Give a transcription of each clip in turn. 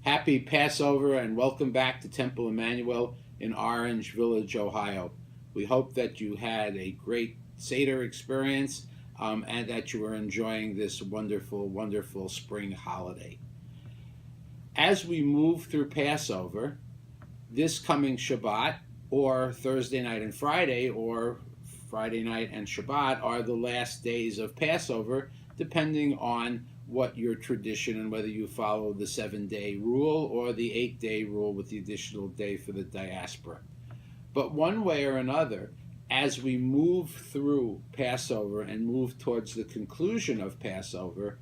Happy Passover and welcome back to Temple Emmanuel in Orange Village, Ohio. We hope that you had a great Seder experience and that you are enjoying this wonderful, wonderful spring holiday. As we move through Passover, this coming Shabbat, or Thursday night and Friday, or Friday night and Shabbat, are the last days of Passover, depending on what your tradition and whether you follow the 7-day rule or the 8-day rule with the additional day for the diaspora. But one way or another, as we move through Passover and move towards the conclusion of Passover,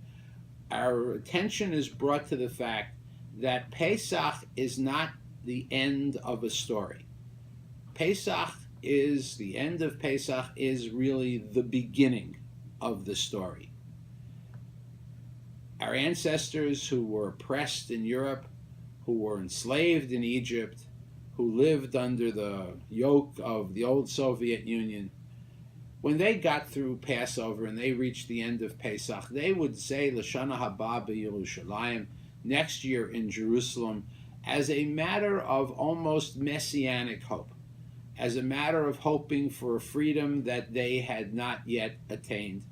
our attention is brought to the fact that Pesach is not the end of a story. The end of Pesach is really the beginning of the story. Our ancestors who were oppressed in Europe, who were enslaved in Egypt, who lived under the yoke of the old Soviet Union, when they got through Passover and they reached the end of Pesach, they would say L'shana haba b'Yerushalayim, next year in Jerusalem, as a matter of almost messianic hope, as a matter of hoping for a freedom that they had not yet attained.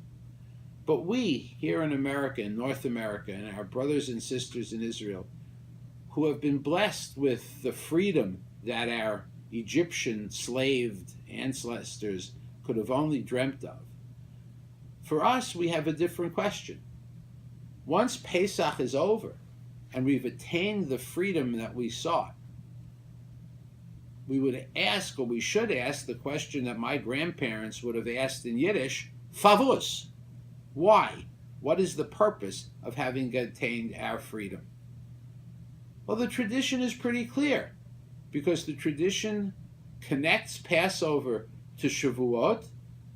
But we, here in America, in North America, and our brothers and sisters in Israel, who have been blessed with the freedom that our Egyptian slaved ancestors could have only dreamt of, for us, we have a different question. Once Pesach is over, and we've attained the freedom that we sought, we would ask, or we should ask, the question that my grandparents would have asked in Yiddish, Favus. Why? What is the purpose of having attained our freedom? Well, the tradition is pretty clear, because the tradition connects Passover to Shavuot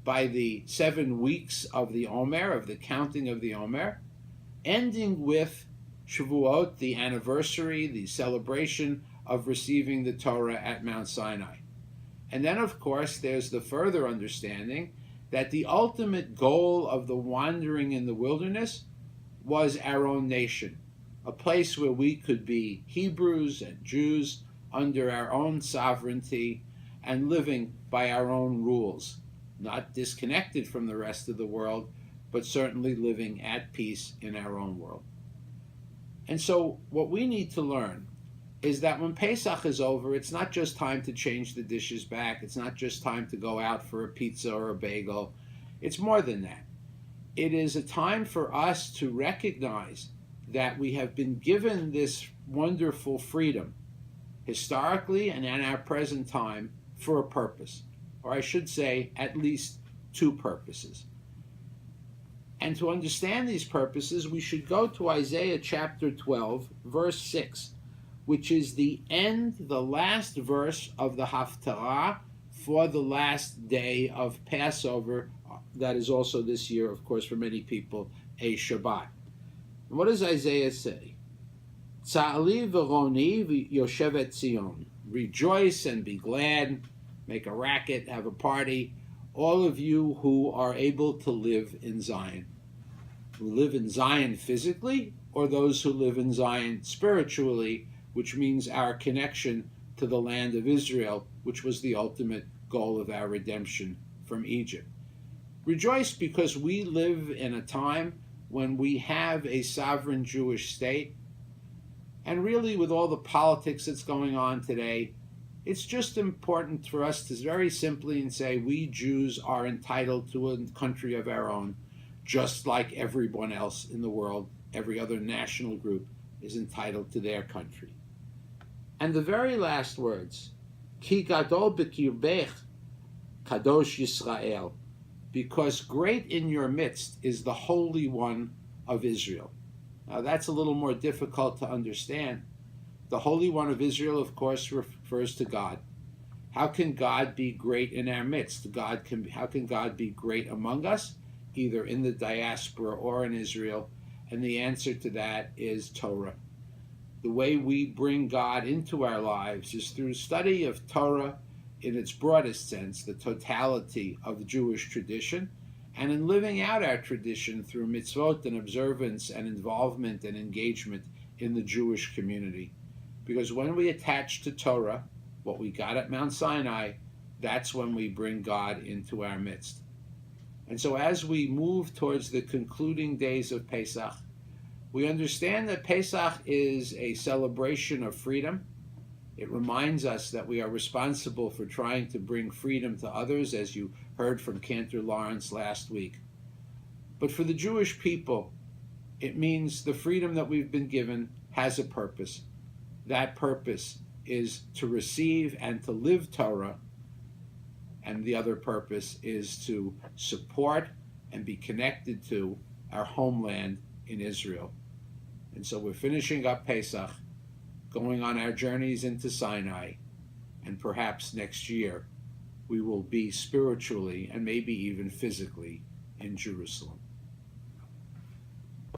by the 7 weeks of the Omer, of the counting of the Omer, ending with Shavuot, the anniversary, the celebration of receiving the Torah at Mount Sinai. And then, of course, there's the further understanding that the ultimate goal of the wandering in the wilderness was our own nation, a place where we could be Hebrews and Jews under our own sovereignty and living by our own rules, not disconnected from the rest of the world, but certainly living at peace in our own world. And so what we need to learn is that when Pesach is over, it's not just time to change the dishes back. It's not just time to go out for a pizza or a bagel. It's more than that. It is a time for us to recognize that we have been given this wonderful freedom, historically and in our present time, for a purpose. Or I should say, at least 2 purposes. And to understand these purposes, we should go to Isaiah chapter 12, verse 6, which is the last verse of the Haftarah for the last day of Passover. That is also this year, of course, for many people, a Shabbat. And what does Isaiah say? Tza'ali v'roni v'yoshevet Zion. Rejoice and be glad, make a racket, have a party, all of you who are able to live in Zion. Who live in Zion physically, or those who live in Zion spiritually, which means our connection to the land of Israel, which was the ultimate goal of our redemption from Egypt. Rejoice because we live in a time when we have a sovereign Jewish state, and really with all the politics that's going on today, it's just important for us to very simply and say we Jews are entitled to a country of our own, just like everyone else in the world, every other national group is entitled to their country. And the very last words, Ki gadol b'kirbech, kadosh Yisrael, because great in your midst is the Holy One of Israel. Now that's a little more difficult to understand. The Holy One of Israel, of course, refers to God. How can God be great in our midst? How can God be great among us, either in the diaspora or in Israel? And the answer to that is Torah. The way we bring God into our lives is through study of Torah in its broadest sense, the totality of the Jewish tradition, and in living out our tradition through mitzvot and observance and involvement and engagement in the Jewish community. Because when we attach to Torah, what we got at Mount Sinai, that's when we bring God into our midst. And so as we move towards the concluding days of Pesach, we understand that Pesach is a celebration of freedom. It reminds us that we are responsible for trying to bring freedom to others, as you heard from Cantor Lawrence last week. But for the Jewish people, it means the freedom that we've been given has a purpose. That purpose is to receive and to live Torah, and the other purpose is to support and be connected to our homeland in Israel. And so we're finishing up Pesach, going on our journeys into Sinai, and perhaps next year we will be spiritually and maybe even physically in Jerusalem.